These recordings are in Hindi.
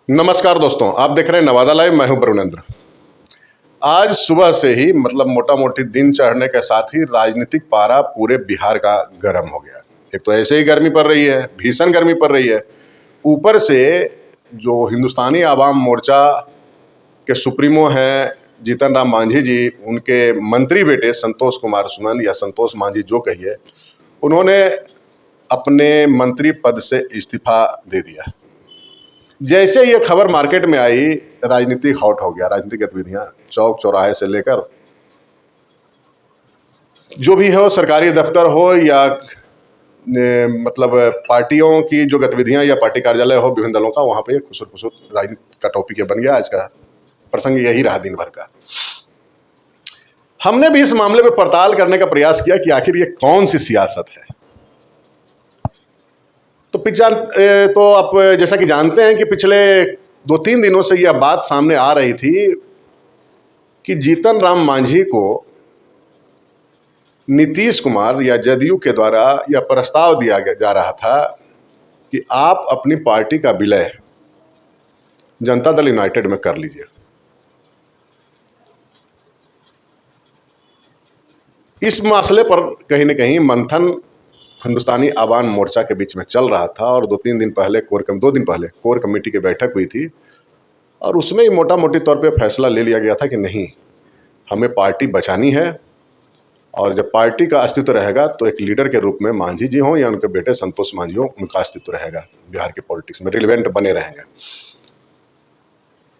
नमस्कार दोस्तों, आप देख रहे हैं नवादा लाइव। मैं हूं वरुणेंद्र। आज सुबह से ही मोटा मोटी दिन चढ़ने के साथ ही राजनीतिक पारा पूरे बिहार का गर्म हो गया। एक तो ऐसे ही गर्मी पड़ रही है, भीषण गर्मी पड़ रही है, ऊपर से जो हिंदुस्तानी आवाम मोर्चा के सुप्रीमो हैं जीतन राम मांझी जी, उनके मंत्री बेटे संतोष कुमार सुमन या संतोष मांझी जो कहिए, उन्होंने अपने मंत्री पद से इस्तीफा दे दिया। जैसे ये खबर मार्केट में आई, राजनीति हॉट हो गया। राजनीतिक गतिविधियां चौक चौराहे से लेकर जो भी हो, सरकारी दफ्तर हो या पार्टियों की जो गतिविधियां या पार्टी कार्यालय हो विभिन्न दलों का, वहां पे खुसुर खुसुर राजनीति का टॉपिक ये बन गया। आज का प्रसंग यही रहा दिन भर का। हमने भी इस मामले में पड़ताल करने का प्रयास किया कि आखिर ये कौन सी सियासत है। तो आप जैसा कि जानते हैं कि पिछले 2-3 दिनों से यह बात सामने आ रही थी कि जीतन राम मांझी को नीतीश कुमार या जदयू के द्वारा यह प्रस्ताव दिया जा रहा था कि आप अपनी पार्टी का विलय जनता दल यूनाइटेड में कर लीजिए। इस मसले पर कहीं न कहीं मंथन हिंदुस्तानी आवाम मोर्चा के बीच में चल रहा था और 2 दिन पहले कोर कमेटी की बैठक हुई थी और उसमें ही मोटा मोटी तौर पे फैसला ले लिया गया था कि नहीं, हमें पार्टी बचानी है और जब पार्टी का अस्तित्व रहेगा तो एक लीडर के रूप में मांझी जी हों या उनके बेटे संतोष मांझी हों, उनका अस्तित्व रहेगा, बिहार के पॉलिटिक्स में रिलेवेंट बने रहेंगे।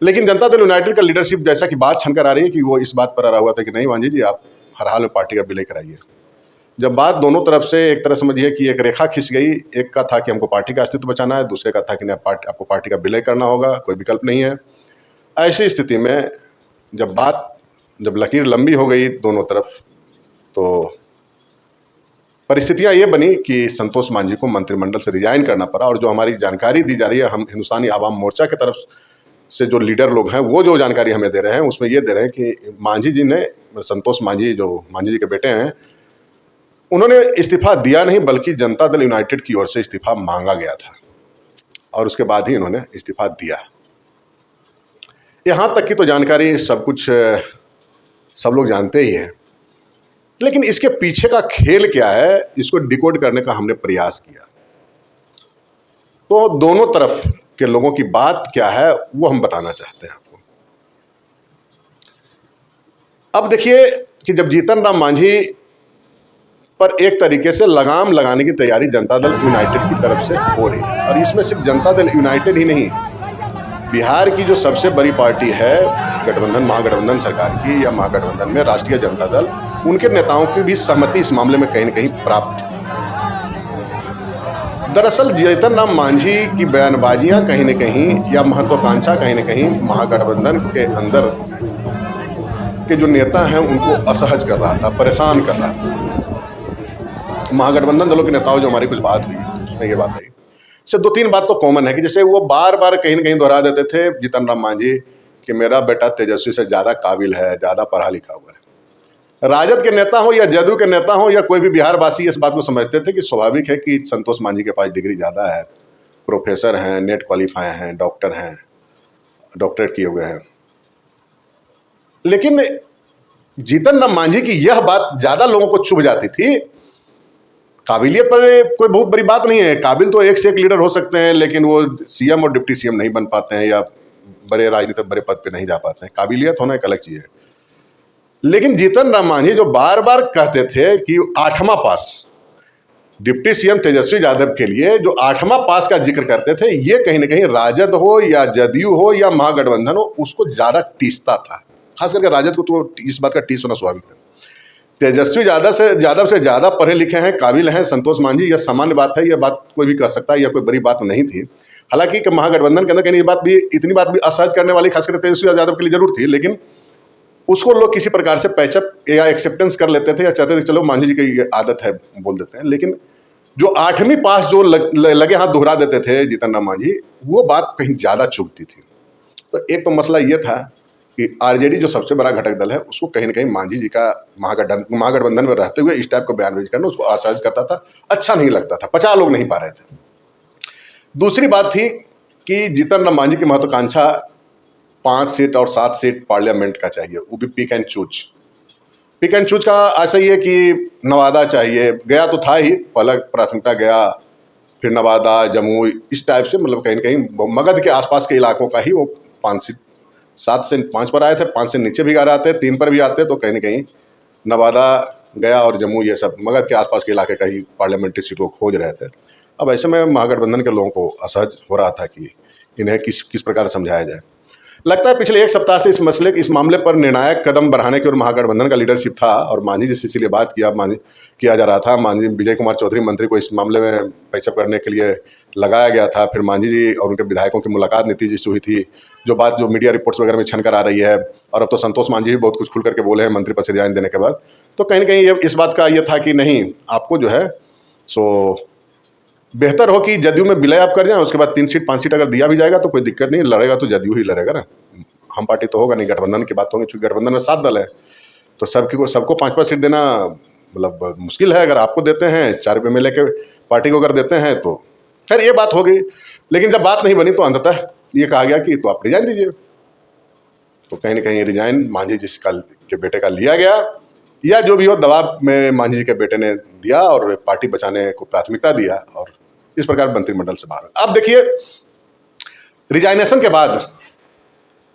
लेकिन जनता दल यूनाइटेड का लीडरशिप जैसा कि बात छनकर आ रही है कि वो इस बात पर आ हुआ था कि नहीं मांझी जी, आप हर हाल में पार्टी का विलय कराइए। जब बात दोनों तरफ से एक तरह समझिए कि एक रेखा खिंच गई, एक का था कि हमको पार्टी का अस्तित्व बचाना है, दूसरे का था कि नहीं, आपको पार्टी का विलय करना होगा, कोई विकल्प नहीं है। ऐसी स्थिति में जब लकीर लंबी हो गई दोनों तरफ, तो परिस्थितियां ये बनी कि संतोष मांझी को मंत्रिमंडल से रिजाइन करना पड़ा। और जो हमारी जानकारी दी जा रही है, हम हिंदुस्तानी आवाम मोर्चा की तरफ से जो लीडर लोग हैं वो जो जानकारी हमें दे रहे हैं उसमें ये दे रहे हैं कि मांझी जी ने, संतोष मांझी जो मांझी जी के बेटे हैं, उन्होंने इस्तीफा दिया नहीं बल्कि जनता दल यूनाइटेड की ओर से इस्तीफा मांगा गया था और उसके बाद ही इन्होंने इस्तीफा दिया। यहां तक की तो जानकारी सब लोग जानते ही हैं, लेकिन इसके पीछे का खेल क्या है, इसको डिकोड करने का हमने प्रयास किया। तो दोनों तरफ के लोगों की बात क्या है वो हम बताना चाहते हैं आपको। अब देखिए कि जब जीतन राम मांझी पर एक तरीके से लगाम लगाने की तैयारी जनता दल यूनाइटेड की तरफ से हो रही है, और इसमें सिर्फ जनता दल यूनाइटेड ही नहीं, बिहार की जो सबसे बड़ी पार्टी है गठबंधन, महागठबंधन सरकार की या महागठबंधन में राष्ट्रीय जनता दल, उनके नेताओं की भी सहमति इस मामले में कहीं न कहीं प्राप्त है। दरअसल जीतन राम मांझी की बयानबाजियां कहीं न कहीं या महत्वाकांक्षा कहीं न कहीं महागठबंधन के अंदर के जो नेता हैं उनको असहज कर रहा था, परेशान कर रहा था। महागठबंधन दलों के नेताओं जो हमारी कुछ बात हुई उसमें ये बात आई, इससे 2-3 बात तो कॉमन है कि जैसे वो बार बार कहीं न कहीं दोहरा देते थे जीतन राम मांझी कि मेरा बेटा तेजस्वी से ज़्यादा काबिल है, ज़्यादा पढ़ा लिखा हुआ है। राजद के नेता हो या जदयू के नेता हो या कोई भी बिहार वासी इस बात को समझते थे कि स्वाभाविक है कि संतोष मांझी के पास डिग्री ज़्यादा है, प्रोफेसर हैं, नेट क्वालिफाई हैं, डॉक्टर हैं, डॉक्टरेट किए हुए हैं। लेकिन जीतन राम मांझी की यह बात ज़्यादा लोगों को चुभ जाती थी। काबिलियत पर कोई बहुत बड़ी बात नहीं है, काबिल तो एक से एक लीडर हो सकते हैं, लेकिन वो सीएम और डिप्टी सीएम नहीं बन पाते हैं या बड़े राजनीतिक बड़े पद पे नहीं जा पाते हैं। काबिलियत होना एक अलग चीज़ है। लेकिन जीतन राम मांझी जो बार बार कहते थे कि 8वां पास, डिप्टी सीएम तेजस्वी यादव के लिए जो 8वां पास का जिक्र करते थे, ये कहीं ना कहीं राजद हो या जदयू हो या महागठबंधन हो, उसको ज़्यादा टीसता था। खास करके राजद को तो इस बात का टीस होना स्वाभाविक है। तेजस्वी यादव से ज़्यादा पढ़े लिखे हैं, काबिल हैं संतोष मांझी, यह सामान्य बात है, यह बात कोई भी कह सकता है, यह कोई बड़ी बात नहीं थी। हालांकि महागठबंधन के अंदर कहीं इतनी बात भी असहज करने वाली खासकर तेजस्वी यादव के लिए जरूर थी, लेकिन उसको लोग किसी प्रकार से पैचअप या एक्सेप्टेंस कर लेते थे या चाहते थे चलो मांझी जी की ये आदत है बोल देते हैं। लेकिन जो 8वीं पास जो लगे हाथ दोहरा देते थे जीतन राम मांझी, वो बात कहीं ज़्यादा चुभती थी। तो एक तो मसला ये था कि आरजेडी जो सबसे बड़ा घटक दल है उसको कहीं ना कहीं मांझी जी का महागठबंधन में रहते हुए इस टाइप का बयानबाजी करना उसको असहज करता था, अच्छा नहीं लगता था, पचा लोग नहीं पा रहे थे। दूसरी बात थी कि जीतन राम मांझी की महत्वाकांक्षा 5 सीट और 7 सीट पार्लियामेंट का चाहिए, वो भी pick and choose. Pick and choose का ऐसा ही है कि नवादा चाहिए, गया तो था ही, पहला प्राथमिकता गया, फिर नवादा, जमुई, इस टाइप से, मतलब कहीं न कहीं मगध के आसपास के इलाकों का ही वो 5 सीट, 7 से 5 पर आए थे, 5 से नीचे भी आ रहे थे, 3 पर भी आते, तो कहीं न कहीं नवादा, गया और जम्मू, ये सब मगध के आसपास के इलाके का ही पार्लियामेंट्री सीट को खोज रहे थे। अब ऐसे में महागठबंधन के लोगों को असहज हो रहा था कि इन्हें किस प्रकार समझाया जाए। लगता है पिछले 1 सप्ताह से इस मामले पर निर्णायक कदम बढ़ाने की ओर महागठबंधन का लीडरशिप था, और मांझी जी से इसीलिए बात किया जा रहा था। मांझी विजय कुमार चौधरी मंत्री को इस मामले में पैचअप करने के लिए लगाया गया था। फिर मांझी जी और उनके विधायकों की मुलाकात नीतीश जी से हुई थी, जो मीडिया रिपोर्ट्स वगैरह में छन कर आ रही है। और अब तो संतोष मांझी भी बहुत कुछ खुल करके बोले हैं मंत्री पद से रिजाइन देने के बाद। तो कहीं न कहीं इस बात का ये था कि नहीं, आपको जो है सो बेहतर हो कि जदयू में विलय आप कर जाएं, उसके बाद 3 सीट 5 सीट अगर दिया भी जाएगा तो कोई दिक्कत नहीं, लड़ेगा तो जदयू ही लड़ेगा ना, हम पार्टी तो होगा नहीं, गठबंधन की बात होगी, क्योंकि गठबंधन में 7 दल है, तो सबको 5-5 सीट देना मतलब मुश्किल है। अगर आपको देते हैं, 4 MLA के पार्टी को अगर देते हैं तो खैर ये बात हो गई। लेकिन जब बात नहीं बनी तो अंततः ये कहा गया कि तो आप रिजाइन दीजिए। तो कहीं न कहीं रिजाइन मांझी जी के बेटे का लिया गया, या जो भी हो दबाव में मांझी जी के बेटे ने दिया और पार्टी बचाने को प्राथमिकता दिया, और इस प्रकार मंत्रिमंडल से बाहर। अब देखिए, रिजाइनेशन के बाद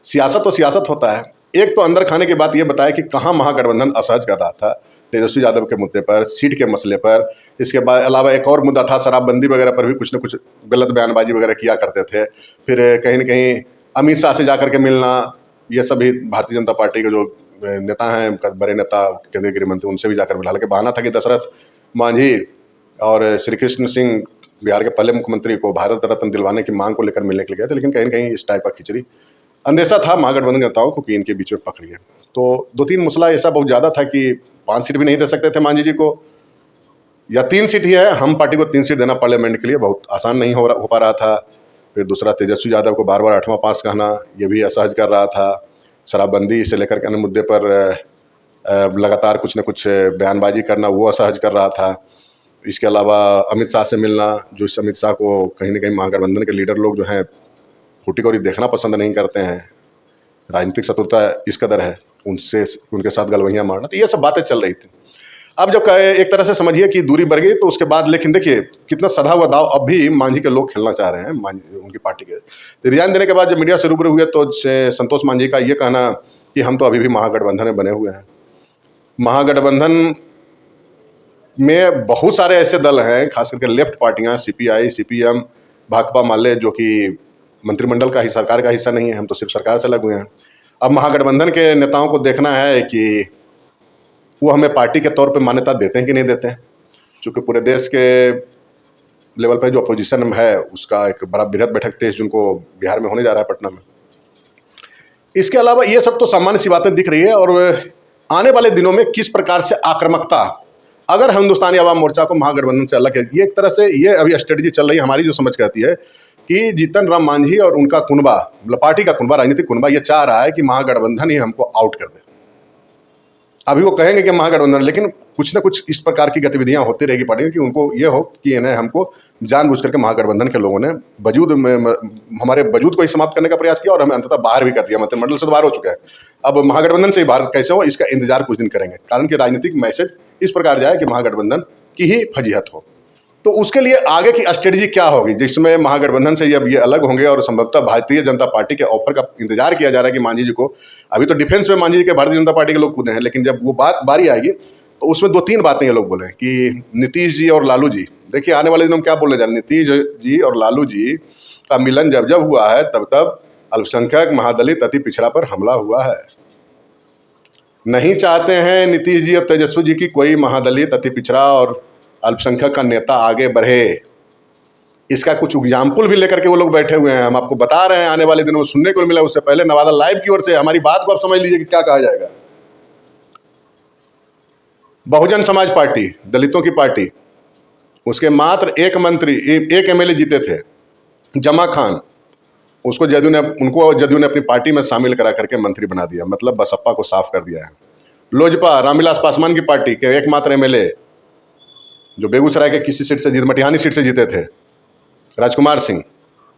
सियासत तो सियासत होता है। एक तो अंदर खाने की बात ये बताया कि कहाँ महागठबंधन असहज कर रहा था तेजस्वी यादव के मुद्दे पर, सीट के मसले पर। इसके बाद अलावा एक और मुद्दा था, शराबबंदी वगैरह पर भी कुछ न कुछ गलत बयानबाजी वगैरह किया करते थे। फिर कहीं न कहीं अमित शाह से जाकर के मिलना, ये सभी भारतीय जनता पार्टी के जो नेता हैं, बड़े नेता, केंद्रीय गृह मंत्री, उनसे भी जाकर मिला। हालांकि बहाना था कि दशरथ मांझी और श्री कृष्ण सिंह, बिहार के पहले मुख्यमंत्री, को भारत रत्न दिलवाने की मांग को लेकर मिलने के लिए गए थे। लेकिन कहीं न कहीं इस टाइप का खिचड़ी अंदेशा था महागठबंधन नेताओं को कि इनके बीच में पकड़ी है। तो 2-3 मसला ऐसा बहुत ज़्यादा था कि 5 सीट भी नहीं दे सकते थे मांझी जी को, या 3 सीट ही है, हम पार्टी को 3 सीट देना पार्लियामेंट के लिए बहुत आसान नहीं हो पा रहा था। फिर दूसरा, तेजस्वी यादव को बार बार 8वां पास कहना, ये भी असहज कर रहा था। शराबबंदी से लेकर के अन्य मुद्दे पर लगातार कुछ न कुछ बयानबाजी करना, वो असहज कर रहा था। इसके अलावा अमित शाह से मिलना, जो इस अमित शाह को कहीं न कहीं महागठबंधन के लीडर लोग जो हैं फूटी कौड़ी देखना पसंद नहीं करते हैं, राजनीतिक शत्रुता इस कदर है, उनके साथ गलवैयाँ मारना, तो ये सब बातें चल रही थी। अब जब एक तरह से समझिए कि दूरी बढ़ गई, तो उसके बाद लेकिन देखिए कितना सधा हुआ दाव अब भी मांझी के लोग खेलना चाह रहे हैं, उनकी पार्टी के। रिजाइन देने के बाद जब मीडिया से रूबरू हुए तो संतोष मांझी का ये कहना कि हम तो अभी भी महागठबंधन में बने हुए हैं। महागठबंधन में बहुत सारे ऐसे दल हैं, खास करके लेफ्ट पार्टियां, CPI, CPM, भाकपा, माले, जो कि मंत्रिमंडल का ही, सरकार का हिस्सा नहीं है, हम तो सिर्फ सरकार से लगे हुए हैं। अब महागठबंधन के नेताओं को देखना है कि वो हमें पार्टी के तौर पे मान्यता देते हैं कि नहीं देते हैं, क्योंकि पूरे देश के लेवल पे जो अपोजिशन है उसका एक बड़ा बृहद बैठक 23 जून को बिहार में होने जा रहा है, पटना में। इसके अलावा ये सब तो सामान्य सी बातें दिख रही है, और आने वाले दिनों में किस प्रकार से आक्रामकता, अगर हिंदुस्तानी आवाम मोर्चा को महागठबंधन से अलग है, ये एक तरह से ये अभी स्ट्रेटजी चल रही है हमारी, जो समझ के आती है कि जीतन राम मांझी और उनका कुनबा, मतलब पार्टी का कुनबा, राजनीतिक कुनबा, ये चाह रहा है कि महागठबंधन ही हमको आउट कर दे। अभी वो कहेंगे कि महागठबंधन, लेकिन कुछ ना कुछ इस प्रकार की गतिविधियां होती रहेगी पार्टी में कि उनको ये हो कि इन्हें हमको जानबूझ करके महागठबंधन के लोगों ने हमारे वजूद को ही समाप्त करने का प्रयास किया, और हमें अंततः बाहर भी कर दिया, मंत्रिमंडल से बाहर हो चुके हैं। अब महागठबंधन से ही बाहर कैसे हो, इसका इंतजार कुछ दिन करेंगे, कारण कि राजनीतिक मैसेज इस प्रकार जाए कि महागठबंधन की ही फजीहत हो। तो उसके लिए आगे की स्ट्रेटजी क्या होगी, जिसमें महागठबंधन से अब ये अलग होंगे, और संभवतः भारतीय जनता पार्टी के ऑफर का इंतजार किया जा रहा है कि मांझी जी को, अभी तो डिफेंस में मांझी जी के भारतीय जनता पार्टी के लोग कूदे हैं, लेकिन जब वो बारी आएगी तो उसमें 2-3 बातें ये लोग बोले कि नीतीश जी और लालू जी, देखिए आने वाले दिनों में क्या बोलने जा रहे हैं, नीतीश जी और लालू जी का मिलन जब जब हुआ है तब तब अल्पसंख्यक, महादलित, अति पिछड़ा पर हमला हुआ है। नहीं चाहते हैं नीतीश जी और तेजस्वी जी की कोई महादलित, अति पिछड़ा और अल्पसंख्यक का नेता आगे बढ़े। इसका कुछ एग्जाम्पल भी लेकर के वो लोग बैठे हुए हैं, हम आपको बता रहे हैं, आने वाले दिनों में सुनने को मिला। उससे पहले नवादा लाइव की ओर से हमारी बात को आप समझ लीजिए कि क्या कहा जाएगा। बहुजन समाज पार्टी, दलितों की पार्टी, उसके मात्र एक मंत्री, एक MLA जीते थे, जमा खान, उनको जदयू ने अपनी पार्टी में शामिल करा करके मंत्री बना दिया, मतलब बसपा को साफ कर दिया है। लोजपा, रामविलास पासवान की पार्टी के एकमात्र MLA, जो बेगूसराय के किसी सीट से मटिहानी सीट से जीते थे, राजकुमार सिंह,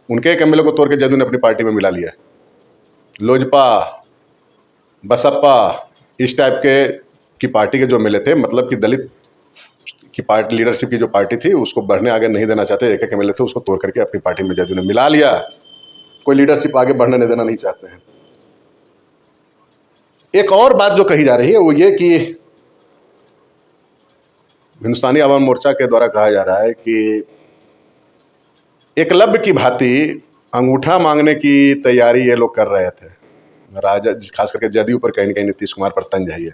उनके एक एमएलए को तोड़ के जदयू ने अपनी पार्टी में मिला लिया। लोजपा, बसपा, इस टाइप के की पार्टी के जो एमएलए थे, मतलब कि दलित की पार्टी लीडरशिप की जो पार्टी थी उसको बढ़ने आगे नहीं देना चाहते, एक एक एमएलए थे उसको तोड़ करके अपनी पार्टी में जदयू ने मिला लिया। कोई लीडरशिप आगे बढ़ने नहीं देना नहीं चाहते हैं। एक और बात जो कही जा रही है वो ये कि हिंदुस्तानी आवाम मोर्चा के द्वारा कहा जा रहा है कि एकलव्य की भांति अंगूठा मांगने की तैयारी ये लोग कर रहे थे। खास करके जदयू पर कहीं न कहीं नीतीश कुमार पर तंज है ये।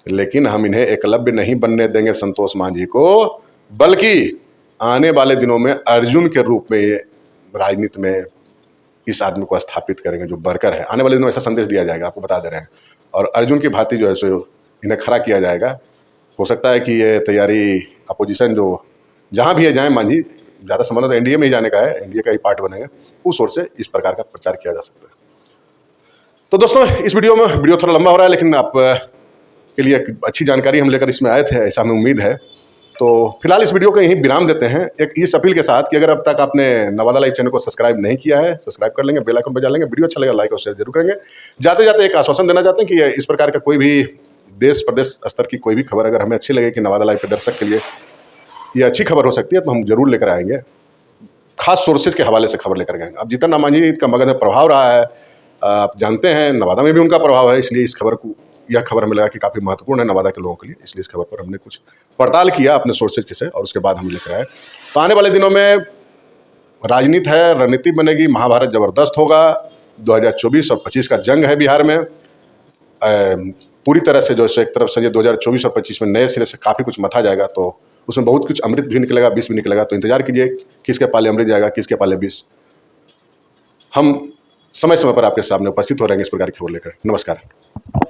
लेकिन हम इन्हें एकलव्य नहीं बनने देंगे संतोष मांझी को, बल्कि आने वाले दिनों में अर्जुन के रूप में ये राजनीति में इस आदमी को स्थापित करेंगे जो वर्कर है। आने वाले दिनों में ऐसा संदेश दिया जाएगा, आपको बता दे रहे हैं। और अर्जुन की भांति जो है सो इन्हें खड़ा किया जाएगा। हो सकता है कि ये तैयारी अपोजिशन जो जहाँ भी है जाए, मांझी ज़्यादा संबंध तो एनडीए में ही जाने का है, एनडीए का ही पार्ट बनेगा, उस ओर से इस प्रकार का प्रचार किया जा सकता है। तो दोस्तों, इस वीडियो थोड़ा लंबा हो रहा है, लेकिन आप के लिए एक अच्छी जानकारी हम लेकर इसमें आए थे, ऐसा हमें उम्मीद है। तो फिलहाल इस वीडियो को यहीं विराम देते हैं, एक इस अपील के साथ कि अगर अब तक आपने नवादा लाइव चैनल को सब्सक्राइब नहीं किया है, सब्सक्राइब कर लेंगे, बेल आइकन बजा लेंगे। वीडियो अच्छा लगा लाइक और शेयर जरूर करेंगे। जाते जाते एक आश्वासन देना चाहते हैं कि इस प्रकार का कोई भी देश प्रदेश स्तर की कोई भी खबर अगर हमें अच्छी लगे कि नवादा लाइव के दर्शक के लिए ये अच्छी खबर हो सकती है, तो हम जरूर लेकर आएंगे। खास सोर्सेज के हवाले से खबर लेकर गए। अब जीतन राम मांझी का मगध में प्रभाव रहा है, आप जानते हैं, नवादा में भी उनका प्रभाव है, इसलिए यह खबर हमें लगा कि काफ़ी महत्वपूर्ण है नवादा के लोगों के लिए। इसलिए इस खबर पर हमने कुछ पड़ताल किया अपने सोर्सेज के से, और उसके बाद हम लेकर आए। तो आने वाले दिनों में राजनीति है, रणनीति बनेगी, महाभारत जबरदस्त होगा। 2024 और 25 का जंग है बिहार में। पूरी तरह से जो है एक तरफ से ये 2024 और 25 में नए सिरे से काफ़ी कुछ मथा जाएगा, तो उसमें बहुत कुछ अमृत भी निकलेगा, विष भी निकलेगा। तो इंतजार कीजिए किसके पाले अमृत जाएगा, किसके पाले विष। हम समय समय पर आपके सामने उपस्थित हो रहेंगे इस प्रकार की खबर लेकर। नमस्कार।